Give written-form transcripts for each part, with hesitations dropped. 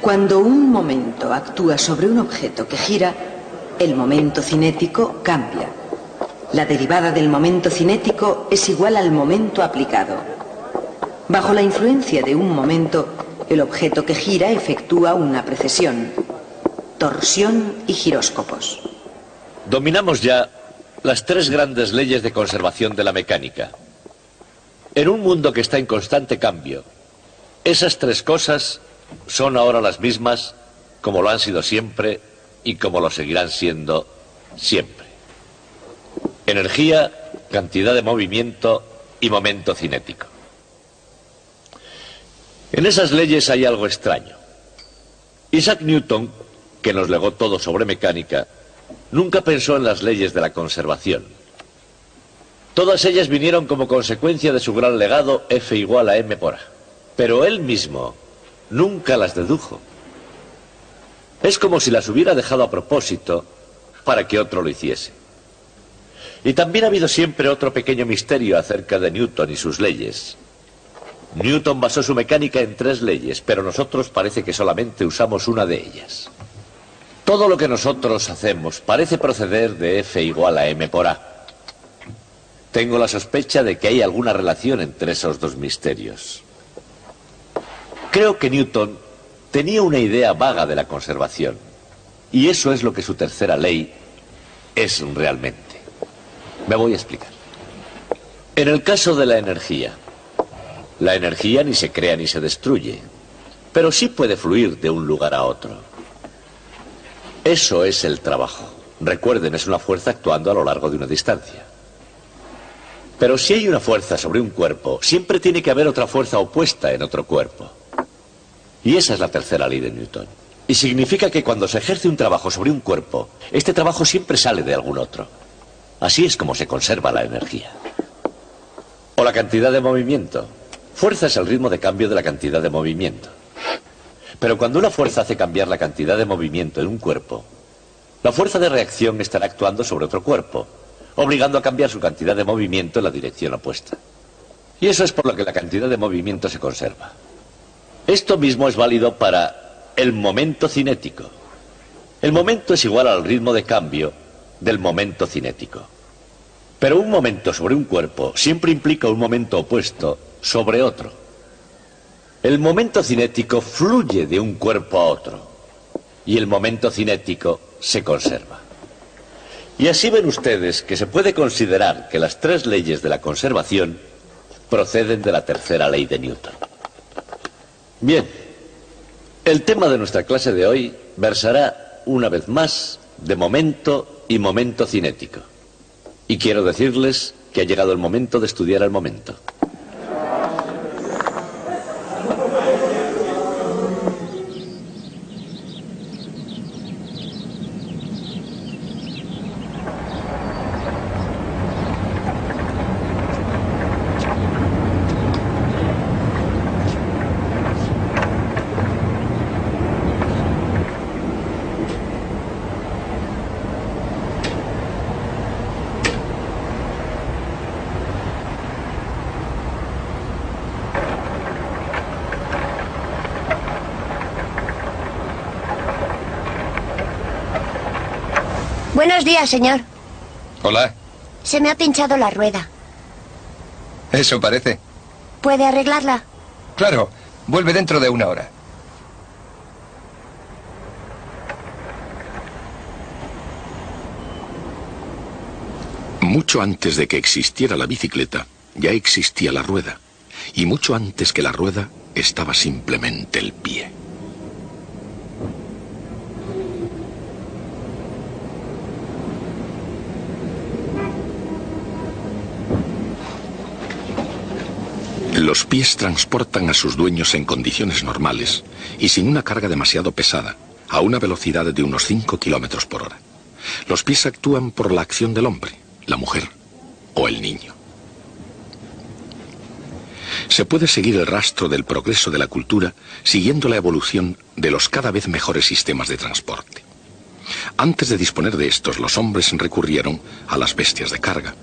Cuando un momento actúa sobre un objeto que gira, el momento cinético cambia. La derivada del momento cinético es igual al momento aplicado. Bajo la influencia de un momento, el objeto que gira efectúa una precesión, torsión y giróscopos. Dominamos ya las tres grandes leyes de conservación de la mecánica. En un mundo que está en constante cambio, esas tres cosas son ahora las mismas como lo han sido siempre y como lo seguirán siendo siempre. Energía, cantidad de movimiento y momento cinético. En esas leyes hay algo extraño. Isaac Newton, que nos legó todo sobre mecánica, nunca pensó en las leyes de la conservación. Todas ellas vinieron como consecuencia de su gran legado F igual a m por a. Pero él mismo nunca las dedujo. Es como si las hubiera dejado a propósito para que otro lo hiciese. Y también ha habido siempre otro pequeño misterio acerca de Newton y sus leyes. Newton basó su mecánica en tres leyes, pero nosotros parece que solamente usamos una de ellas. Todo lo que nosotros hacemos parece proceder de F igual a m por a. Tengo la sospecha de que hay alguna relación entre esos dos misterios. Creo que Newton tenía una idea vaga de la conservación, y eso es lo que su tercera ley es realmente. Me voy a explicar. En el caso de la energía ni se crea ni se destruye, pero sí puede fluir de un lugar a otro. Eso es el trabajo. Recuerden, es una fuerza actuando a lo largo de una distancia. Pero si hay una fuerza sobre un cuerpo, siempre tiene que haber otra fuerza opuesta en otro cuerpo. Y esa es la tercera ley de Newton. Y significa que cuando se ejerce un trabajo sobre un cuerpo, este trabajo siempre sale de algún otro. Así es como se conserva la energía. O la cantidad de movimiento. Fuerza es el ritmo de cambio de la cantidad de movimiento. Pero cuando una fuerza hace cambiar la cantidad de movimiento en un cuerpo, la fuerza de reacción estará actuando sobre otro cuerpo, obligando a cambiar su cantidad de movimiento en la dirección opuesta. Y eso es por lo que la cantidad de movimiento se conserva. Esto mismo es válido para el momento cinético. El momento es igual al ritmo de cambio del momento cinético. Pero un momento sobre un cuerpo siempre implica un momento opuesto sobre otro. El momento cinético fluye de un cuerpo a otro y el momento cinético se conserva. Y así ven ustedes que se puede considerar que las tres leyes de la conservación proceden de la tercera ley de Newton. Bien, el tema de nuestra clase de hoy versará una vez más de momento y momento cinético. Y quiero decirles que ha llegado el momento de estudiar el momento. Buenos días, señor. Hola. Se me ha pinchado la rueda. Eso parece. ¿Puede arreglarla? Claro. Vuelve dentro de una hora. Mucho antes de que existiera la bicicleta, ya existía la rueda. Y mucho antes que la rueda, estaba simplemente el pie. Los pies transportan a sus dueños en condiciones normales y sin una carga demasiado pesada, a una velocidad de unos 5 kilómetros por hora. Los pies actúan por la acción del hombre, la mujer o el niño. Se puede seguir el rastro del progreso de la cultura siguiendo la evolución de los cada vez mejores sistemas de transporte. Antes de disponer de estos, los hombres recurrieron a las bestias de carga.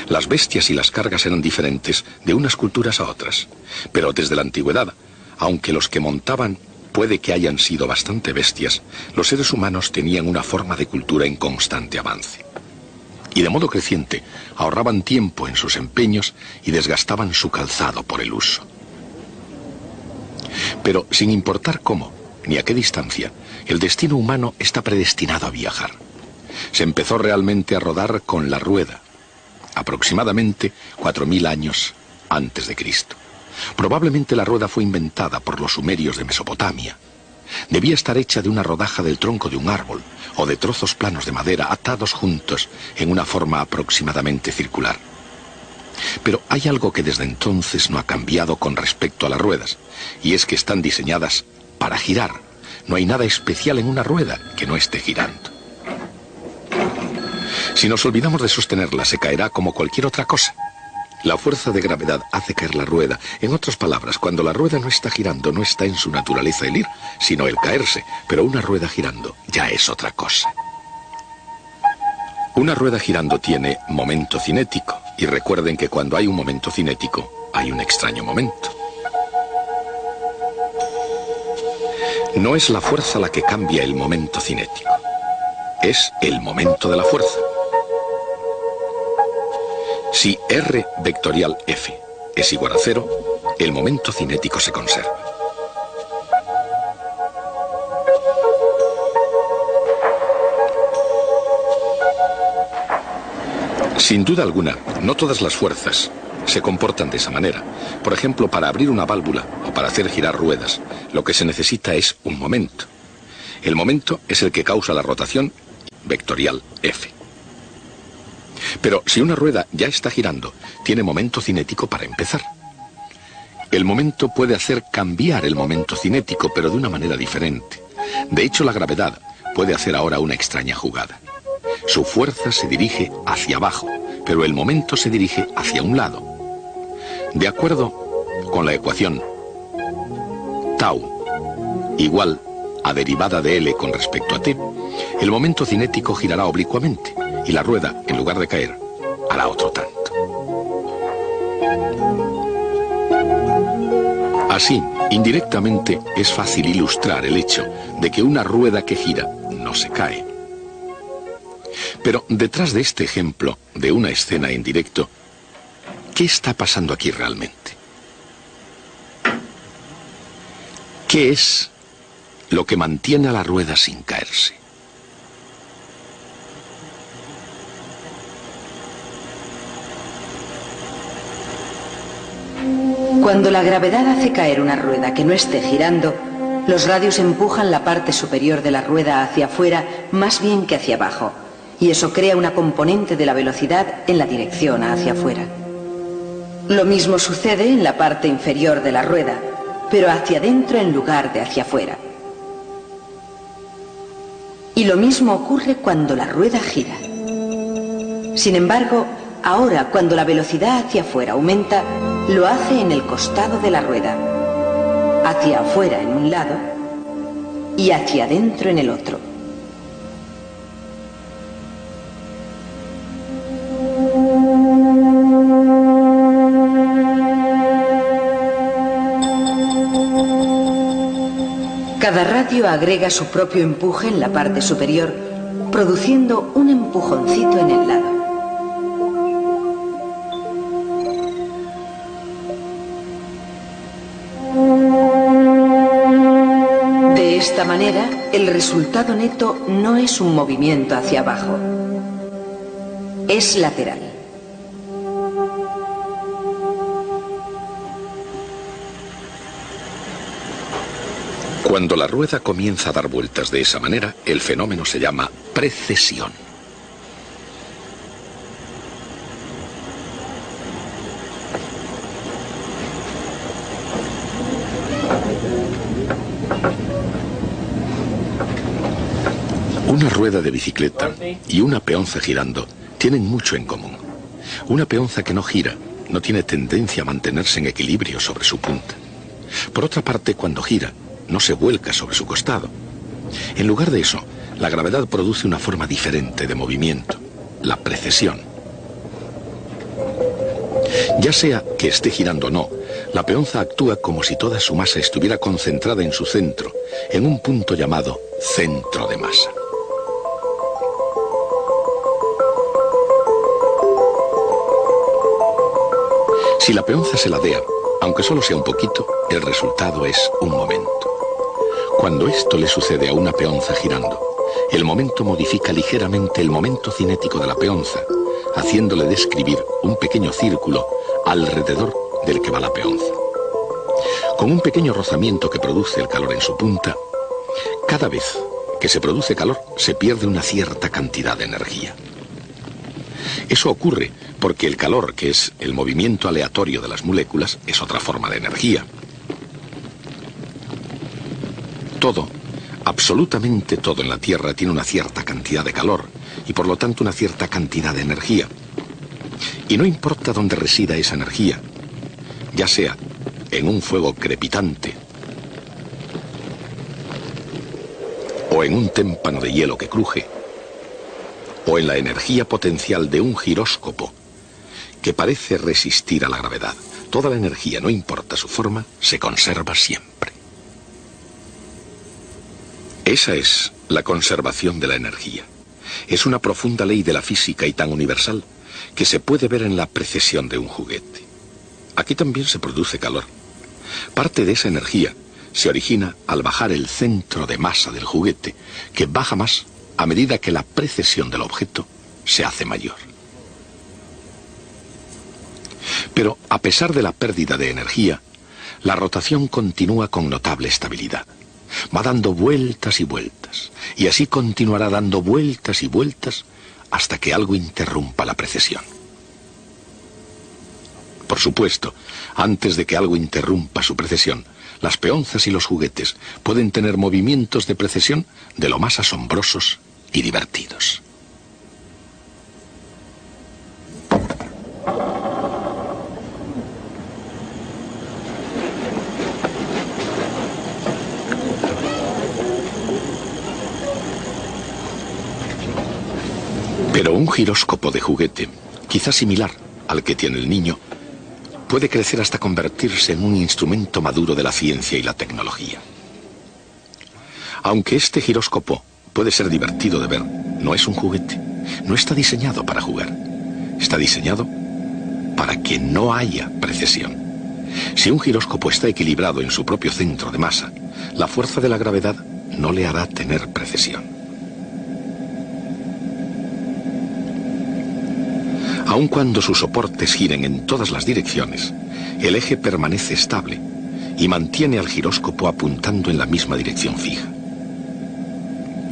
Las bestias y las cargas eran diferentes de unas culturas a otras, pero desde la antigüedad, aunque los que montaban puede que hayan sido bastante bestias, los seres humanos tenían una forma de cultura en constante avance. Y de modo creciente, ahorraban tiempo en sus empeños y desgastaban su calzado por el uso. Pero sin importar cómo, ni a qué distancia, el destino humano está predestinado a viajar. Se empezó realmente a rodar con la rueda, aproximadamente 4000 años antes de Cristo. Probablemente la rueda fue inventada por los sumerios de Mesopotamia. Debía estar hecha de una rodaja del tronco de un árbol o de trozos planos de madera atados juntos en una forma aproximadamente circular. Pero hay algo que desde entonces no ha cambiado con respecto a las ruedas, y es que están diseñadas para girar. No hay nada especial en una rueda que no esté girando. Si nos olvidamos de sostenerla, se caerá como cualquier otra cosa. La fuerza de gravedad hace caer la rueda. En otras palabras, cuando la rueda no está girando, no está en su naturaleza el ir, sino el caerse. Pero una rueda girando ya es otra cosa. Una rueda girando tiene momento cinético. Y recuerden que cuando hay un momento cinético, hay un extraño momento. No es la fuerza la que cambia el momento cinético. Es el momento de la fuerza. Si R vectorial F es igual a 0, el momento cinético se conserva. Sin duda alguna, no todas las fuerzas se comportan de esa manera. Por ejemplo, para abrir una válvula o para hacer girar ruedas, lo que se necesita es un momento. El momento es el que causa la rotación vectorial F. Pero si una rueda ya está girando, tiene momento cinético para empezar. El momento puede hacer cambiar el momento cinético, pero de una manera diferente. De hecho, la gravedad puede hacer ahora una extraña jugada. Su fuerza se dirige hacia abajo, pero el momento se dirige hacia un lado. De acuerdo con la ecuación tau igual a derivada de L con respecto a t, el momento cinético girará oblicuamente y la rueda, en lugar de caer, hará otro tanto. Así, indirectamente, es fácil ilustrar el hecho de que una rueda que gira no se cae. Pero detrás de este ejemplo de una escena en directo, ¿qué está pasando aquí realmente? ¿Qué es lo que mantiene a la rueda sin caerse? Cuando la gravedad hace caer una rueda que no esté girando, los radios empujan la parte superior de la rueda hacia afuera más bien que hacia abajo, y eso crea una componente de la velocidad en la dirección hacia afuera. Lo mismo sucede en la parte inferior de la rueda, pero hacia adentro en lugar de hacia afuera. Y lo mismo ocurre cuando la rueda gira. Sin embargo, ahora cuando la velocidad hacia afuera aumenta, lo hace en el costado de la rueda, hacia afuera en un lado y hacia adentro en el otro. Cada radio agrega su propio empuje en la parte superior, produciendo un empujoncito en el lado. De esta manera, el resultado neto no es un movimiento hacia abajo, es lateral. Cuando la rueda comienza a dar vueltas de esa manera, el fenómeno se llama precesión. Una rueda de bicicleta y una peonza girando tienen mucho en común. Una peonza que no gira no tiene tendencia a mantenerse en equilibrio sobre su punta. Por otra parte, cuando gira, no se vuelca sobre su costado. En lugar de eso, la gravedad produce una forma diferente de movimiento, la precesión. Ya sea que esté girando o no, La peonza actúa como si toda su masa estuviera concentrada en su centro, en un punto llamado centro de masa. Si la peonza se ladea, aunque solo sea un poquito, el resultado es un momento. Cuando esto le sucede a una peonza girando, el momento modifica ligeramente el momento cinético de la peonza, haciéndole describir un pequeño círculo alrededor del que va la peonza. Con un pequeño rozamiento que produce el calor en su punta, cada vez que se produce calor se pierde una cierta cantidad de energía. Eso ocurre porque el calor, que es el movimiento aleatorio de las moléculas, es otra forma de energía. Todo, absolutamente todo en la Tierra tiene una cierta cantidad de calor y por lo tanto una cierta cantidad de energía. Y no importa dónde resida esa energía, ya sea en un fuego crepitante o en un témpano de hielo que cruje, o en la energía potencial de un giróscopo que parece resistir a la gravedad. Toda la energía, no importa su forma, se conserva siempre. Esa es la conservación de la energía. Es una profunda ley de la física y tan universal que se puede ver en la precesión de un juguete. Aquí también se produce calor. Parte de esa energía se origina al bajar el centro de masa del juguete, que baja más a medida que la precesión del objeto se hace mayor. Pero a pesar de la pérdida de energía, la rotación continúa con notable estabilidad. Va dando vueltas y vueltas, y así continuará dando vueltas y vueltas hasta que algo interrumpa la precesión. Por supuesto, antes de que algo interrumpa su precesión, las peonzas y los juguetes pueden tener movimientos de precesión de lo más asombrosos y divertidos. Pero un giróscopo de juguete, quizás similar al que tiene el niño, puede crecer hasta convertirse en un instrumento maduro de la ciencia y la tecnología. Aunque este giróscopo puede ser divertido de ver, no es un juguete. No está diseñado para jugar. Está diseñado para que no haya precesión. Si un giróscopo está equilibrado en su propio centro de masa, la fuerza de la gravedad no le hará tener precesión. Aun cuando sus soportes giren en todas las direcciones, el eje permanece estable y mantiene al giróscopo apuntando en la misma dirección fija.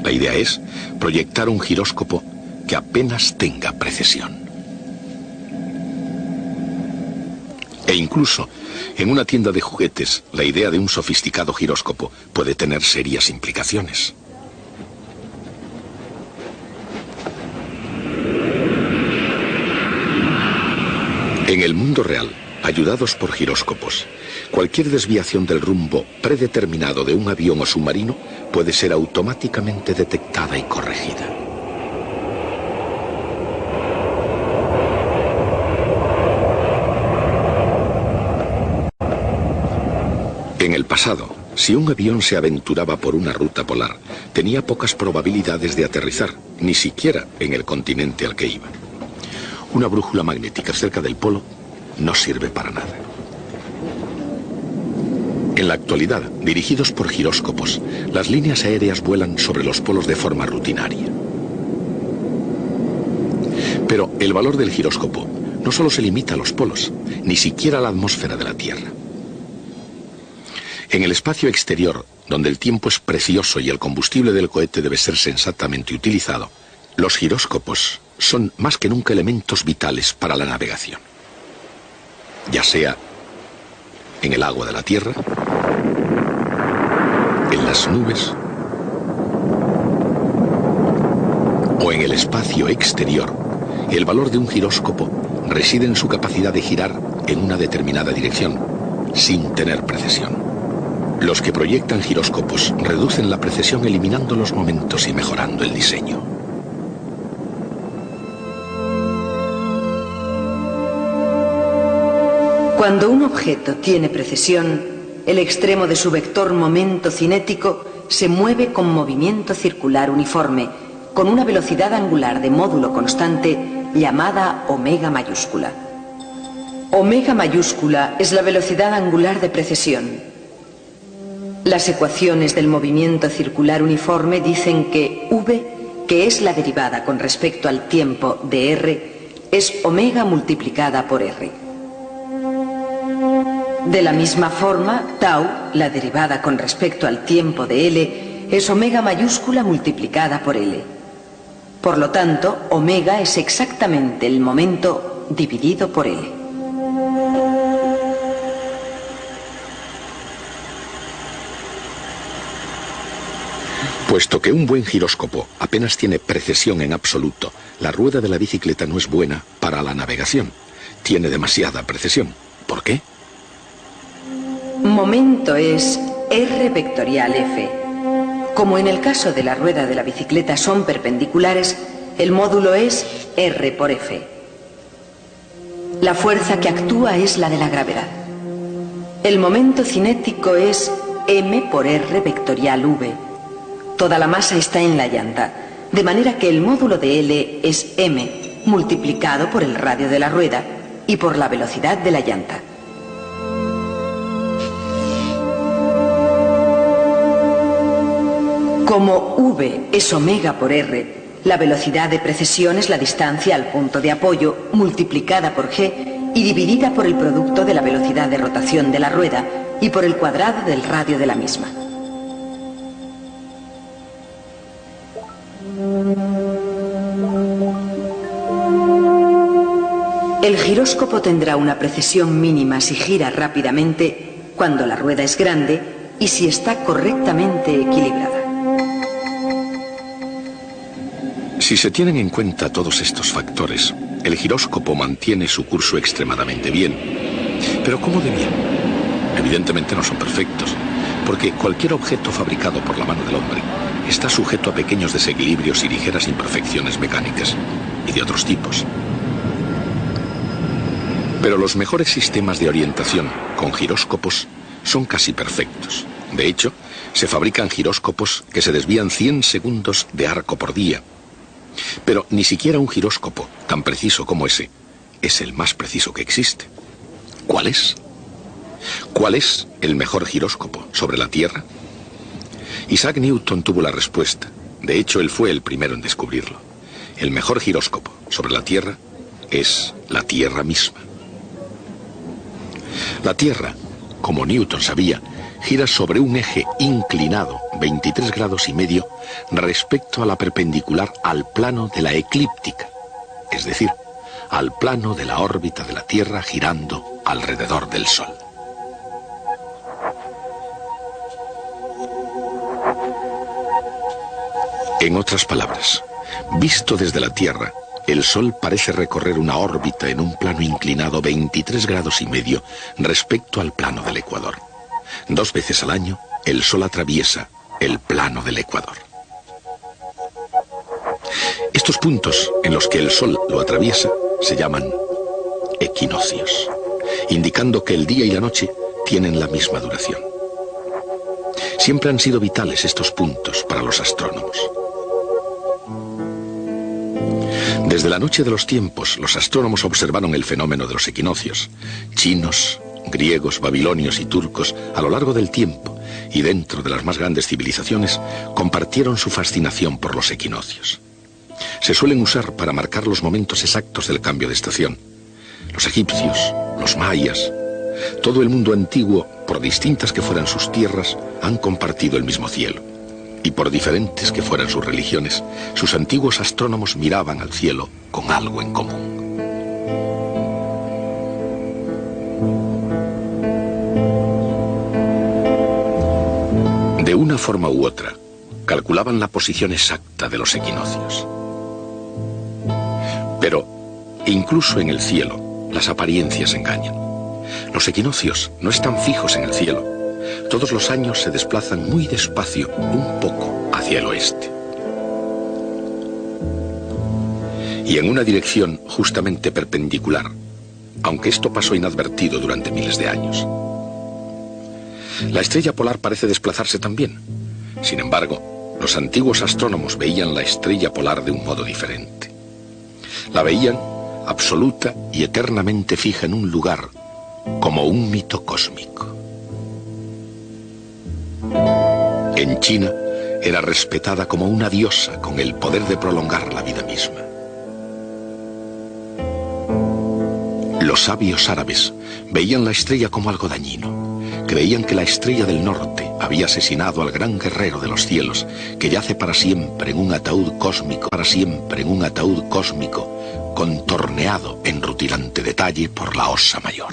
La idea es proyectar un giróscopo que apenas tenga precesión. E incluso, en una tienda de juguetes, la idea de un sofisticado giróscopo puede tener serias implicaciones. En el mundo real, ayudados por giróscopos, cualquier desviación del rumbo predeterminado de un avión o submarino puede ser automáticamente detectada y corregida. En el pasado, si un avión se aventuraba por una ruta polar, tenía pocas probabilidades de aterrizar, ni siquiera en el continente al que iba. Una brújula magnética cerca del polo no sirve para nada. En la actualidad, dirigidos por giróscopos, las líneas aéreas vuelan sobre los polos de forma rutinaria. Pero el valor del giróscopo no solo se limita a los polos, ni siquiera a la atmósfera de la Tierra. En el espacio exterior, donde el tiempo es precioso y el combustible del cohete debe ser sensatamente utilizado, los giróscopos son más que nunca elementos vitales para la navegación. Ya sea en el agua de la Tierra, en las nubes o en el espacio exterior, el valor de un giróscopo reside en su capacidad de girar en una determinada dirección, sin tener precesión. Los que proyectan giróscopos reducen la precesión eliminando los momentos y mejorando el diseño. Cuando un objeto tiene precesión, el extremo de su vector momento cinético se mueve con movimiento circular uniforme, con una velocidad angular de módulo constante llamada omega mayúscula. Omega mayúscula es la velocidad angular de precesión. Las ecuaciones del movimiento circular uniforme dicen que v, que es la derivada con respecto al tiempo de r, es omega multiplicada por r. De la misma forma, tau, la derivada con respecto al tiempo de L, es omega mayúscula multiplicada por L. Por lo tanto, omega es exactamente el momento dividido por L. Puesto que un buen giróscopo apenas tiene precesión en absoluto, la rueda de la bicicleta no es buena para la navegación. Tiene demasiada precesión. ¿Por qué? Momento es R vectorial F. Como en el caso de la rueda de la bicicleta son perpendiculares, el módulo es R por F. La fuerza que actúa es la de la gravedad. El momento cinético es M por R vectorial V. Toda la masa está en la llanta, de manera que el módulo de L es M multiplicado por el radio de la rueda y por la velocidad de la llanta. Como V es omega por R, la velocidad de precesión es la distancia al punto de apoyo multiplicada por G y dividida por el producto de la velocidad de rotación de la rueda y por el cuadrado del radio de la misma. El giróscopo tendrá una precesión mínima si gira rápidamente, cuando la rueda es grande y si está correctamente equilibrada. Si se tienen en cuenta todos estos factores, el giróscopo mantiene su curso extremadamente bien. ¿Pero cómo de bien? Evidentemente no son perfectos, porque cualquier objeto fabricado por la mano del hombre está sujeto a pequeños desequilibrios y ligeras imperfecciones mecánicas, y de otros tipos. Pero los mejores sistemas de orientación con giróscopos son casi perfectos. De hecho, se fabrican giróscopos que se desvían 100 segundos de arco por día. Pero ni siquiera un giróscopo tan preciso como ese es el más preciso que existe. ¿Cuál es? ¿Cuál es el mejor giróscopo sobre la Tierra? Isaac Newton tuvo la respuesta. De hecho, él fue el primero en descubrirlo. El mejor giróscopo sobre la Tierra es la Tierra misma. La Tierra, como Newton sabía, gira sobre un eje inclinado 23 grados y medio respecto a la perpendicular al plano de la eclíptica, es decir, al plano de la órbita de la Tierra girando alrededor del Sol. En otras palabras, visto desde la Tierra, el Sol parece recorrer una órbita en un plano inclinado 23 grados y medio respecto al plano del ecuador. 2 veces al año, el Sol atraviesa el plano del ecuador. Estos puntos en los que el Sol lo atraviesa se llaman equinoccios, indicando que el día y la noche tienen la misma duración. Siempre han sido vitales estos puntos para los astrónomos. Desde la noche de los tiempos, los astrónomos observaron el fenómeno de los equinoccios. Chinos, griegos, babilonios y turcos, a lo largo del tiempo, y dentro de las más grandes civilizaciones, compartieron su fascinación por los equinoccios. Se suelen usar para marcar los momentos exactos del cambio de estación. Los egipcios, los mayas, todo el mundo antiguo, por distintas que fueran sus tierras, han compartido el mismo cielo. Y por diferentes que fueran sus religiones, sus antiguos astrónomos miraban al cielo con algo en común. De una forma u otra, calculaban la posición exacta de los equinoccios. Pero, incluso en el cielo, las apariencias engañan. Los equinoccios no están fijos en el cielo. Todos los años se desplazan muy despacio, un poco, hacia el oeste. Y en una dirección justamente perpendicular, aunque esto pasó inadvertido durante miles de años. La estrella polar parece desplazarse también. Sin embargo, los antiguos astrónomos veían la estrella polar de un modo diferente. La veían absoluta y eternamente fija en un lugar, como un mito cósmico. En China, era respetada como una diosa con el poder de prolongar la vida misma. Los sabios árabes veían la estrella como algo dañino. Creían que la estrella del norte había asesinado al gran guerrero de los cielos, que yace para siempre en un ataúd cósmico, contorneado en rutilante detalle por la Osa Mayor.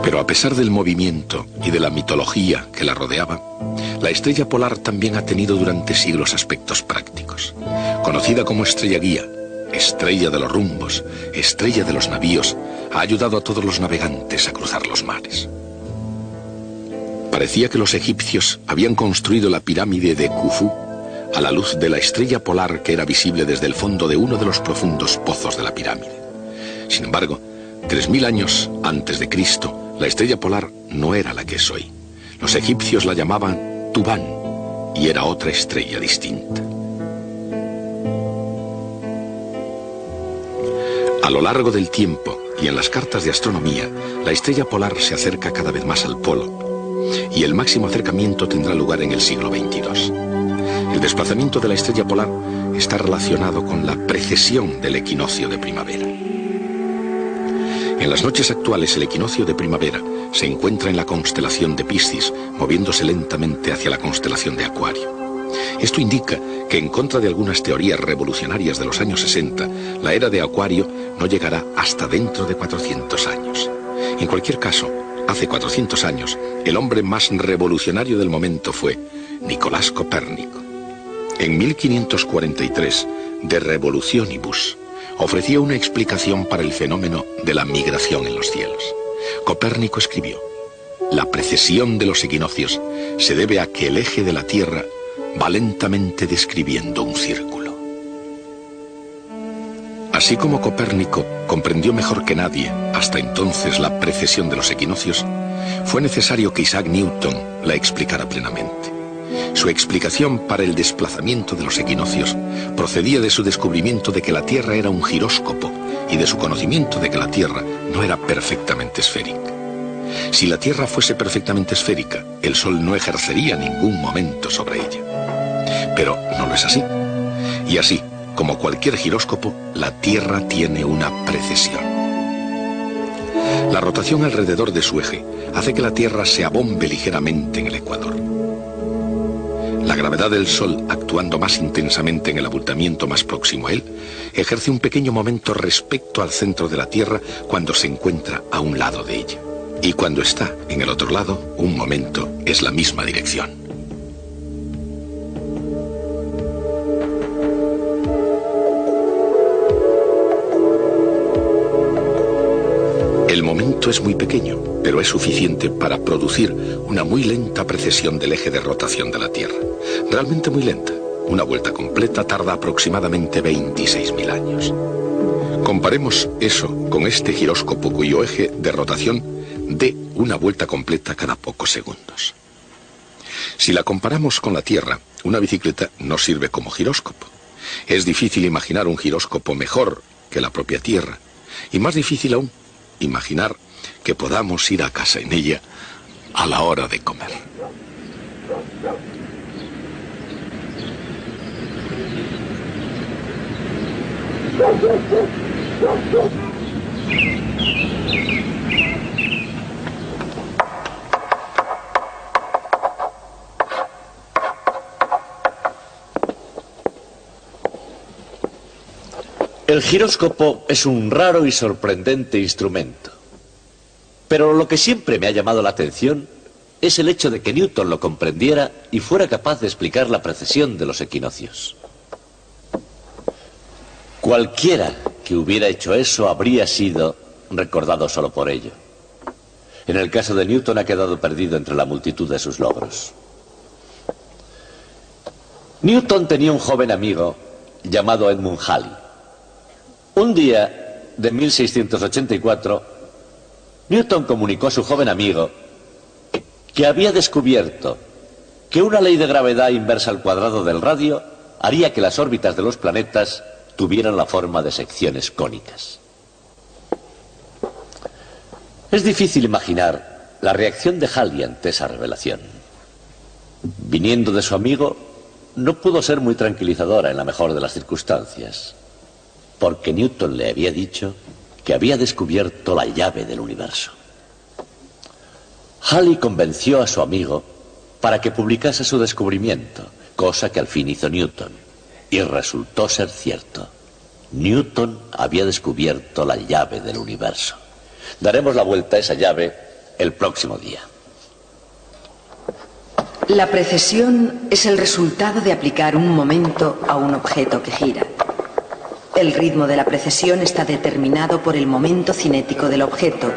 Pero a pesar del movimiento y de la mitología que la rodeaba, la estrella polar también ha tenido durante siglos aspectos prácticos. Conocida como estrella guía, estrella de los rumbos, estrella de los navíos, ha ayudado a todos los navegantes a cruzar los mares. Parecía que los egipcios habían construido la pirámide de Khufu a la luz de la estrella polar que era visible desde el fondo de uno de los profundos pozos de la pirámide. Sin embargo, 3000 años antes de Cristo, la estrella polar no era la que es hoy. Los egipcios la llamaban Tubán y era otra estrella distinta. A lo largo del tiempo y en las cartas de astronomía, la estrella polar se acerca cada vez más al polo y el máximo acercamiento tendrá lugar en el siglo XXII. El desplazamiento de la estrella polar está relacionado con la precesión del equinoccio de primavera. En las noches actuales, el equinoccio de primavera se encuentra en la constelación de Piscis, moviéndose lentamente hacia la constelación de Acuario. Esto indica que, en contra de algunas teorías revolucionarias de los años 60, la era de Acuario no llegará hasta dentro de 400 años. En cualquier caso, hace 400 años, el hombre más revolucionario del momento fue Nicolás Copérnico. En 1543, De Revolutionibus, ofrecía una explicación para el fenómeno de la migración en los cielos. Copérnico escribió: la precesión de los equinoccios se debe a que el eje de la Tierra va lentamente describiendo un círculo. Así como Copérnico comprendió mejor que nadie hasta entonces la precesión de los equinoccios, fue necesario que Isaac Newton la explicara plenamente. Su explicación para el desplazamiento de los equinoccios procedía de su descubrimiento de que la Tierra era un giróscopo y de su conocimiento de que la Tierra no era perfectamente esférica. Si la Tierra fuese perfectamente esférica, el Sol no ejercería ningún momento sobre ella. Pero no lo es así. Y así, como cualquier giróscopo, la Tierra tiene una precesión. La rotación alrededor de su eje hace que la Tierra se abombe ligeramente en el ecuador. La gravedad del Sol, actuando más intensamente en el abultamiento más próximo a él, ejerce un pequeño momento respecto al centro de la Tierra cuando se encuentra a un lado de ella. Y cuando está en el otro lado, un momento es la misma dirección. El momento es muy pequeño, pero es suficiente para producir una muy lenta precesión del eje de rotación de la Tierra. Realmente muy lenta. Una vuelta completa tarda aproximadamente 26.000 años. Comparemos eso con este giróscopo cuyo eje de rotación dé una vuelta completa cada pocos segundos. Si la comparamos con la Tierra, una bicicleta no sirve como giróscopo. Es difícil imaginar un giróscopo mejor que la propia Tierra. Y más difícil aún, imaginar que podamos ir a casa en ella a la hora de comer. El giróscopo es un raro y sorprendente instrumento. Pero lo que siempre me ha llamado la atención es el hecho de que Newton lo comprendiera y fuera capaz de explicar la precesión de los equinoccios. Cualquiera que hubiera hecho eso habría sido recordado solo por ello. En el caso de Newton ha quedado perdido entre la multitud de sus logros. Newton tenía un joven amigo llamado Edmund Halley. Un día de 1684, Newton comunicó a su joven amigo que había descubierto que una ley de gravedad inversa al cuadrado del radio haría que las órbitas de los planetas tuvieran la forma de secciones cónicas. Es difícil imaginar la reacción de Halley ante esa revelación. Viniendo de su amigo, no pudo ser muy tranquilizadora en la mejor de las circunstancias, porque Newton le había dicho que había descubierto la llave del universo. Halley convenció a su amigo para que publicase su descubrimiento, cosa que al fin hizo Newton, y resultó ser cierto. Newton había descubierto la llave del universo. Daremos la vuelta a esa llave el próximo día. La precesión es el resultado de aplicar un momento a un objeto que gira. El ritmo de la precesión está determinado por el momento cinético del objeto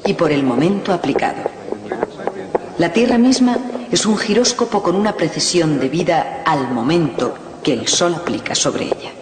y por el momento aplicado. La Tierra misma es un giróscopo con una precesión debida al momento que el Sol aplica sobre ella.